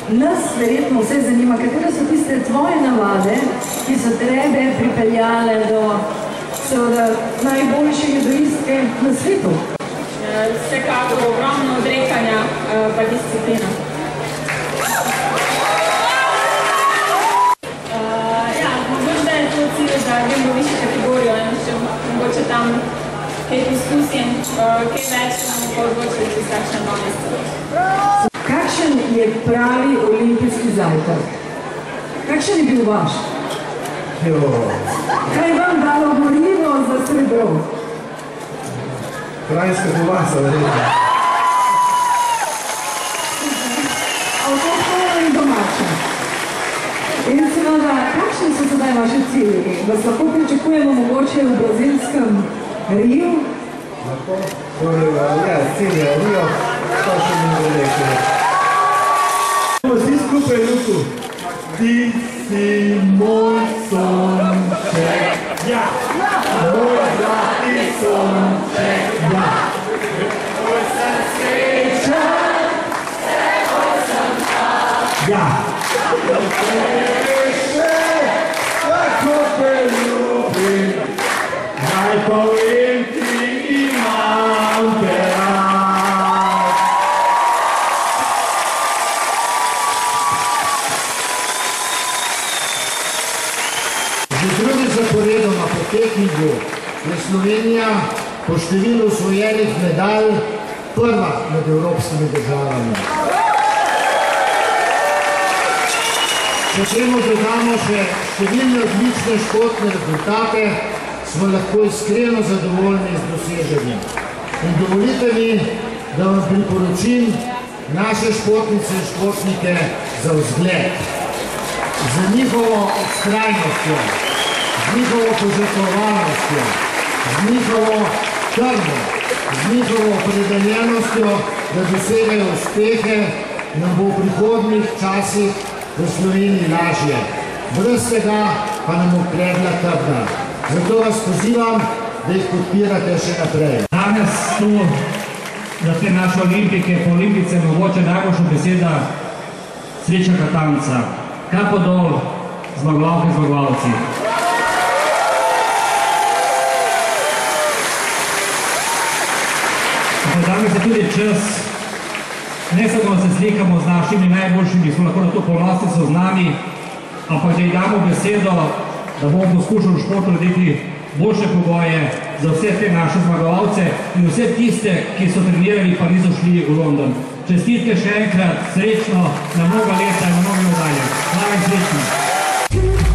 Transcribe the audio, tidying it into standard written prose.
Nas verjetno vse zanima, katere so tiste tvoje navade, ki so tebe pripeljale do seveda najboljše judoistke na svetu. Vsekakor ogromno odrekanja pa disciplina. Ja, možda je to cilj, da grem v višjo kategorijo in še mogoče tam kaj poskusim, kaj več bomo pa odločili čez kakšne nove. Kakšen je pravi olimpijski zajtrk? Kakšen je bil vaš? Kaj vam dalo gorivo za srebro? Krajinska kolbasa, verjetno. Avtohtona in domača. In seveda, kakšni so sedaj vaši cilji? Vas lahko pričakujemo mogoče v brazilskem Riju? Lahko? Ja, cilj je Rio, to še mi rekel. Vsi skupaj ruku. Ti si moj sonček, ja! Moj zlati sonček, ja! Moj sem srečen, vsego sem tak, ja! Še, tako te ljubim, naj povem ti imam te rad. Zaporedoma po Pekingu je Slovenija po številu osvojenih medalj prva med evropskimi državami. Če temu dodamo še številne odlične športne rezultate, smo lahko iskreno zadovoljni z doseženjem. In dovolite mi, da vam priporočim naše športnice in športnike za vzgled. Za njihovo vztrajnostjo, z njihovo požrtvovalnostjo, z njihovo krvjo, z njihovo opredeljenostjo, da dosegajo uspehe, nam bo v prihodnjih časih v Sloveniji lažje. Brez tega pa nam bo kregla trda. Zato vas pozivam, da jih podpirate še naprej. Danes tu za te naše olimpike, po olimpice mogoče najboljša beseda srečnega tanca. Kapo dol, zmagovalke, zmagovalci. Danes je tudi čas, ne samo da se slikamo z našimi najboljšimi, smo lahko na to ponosni so z nami, ampak da jih damo besedo, da bomo poskušali v športu narediti boljše pogoje za vse te naše zmagovalce in vse tiste, ki so trenirali pa niso šli v London. Čestitke še enkrat, srečno, na mnoga leta in na mnoge medalje. Hvala in srečno.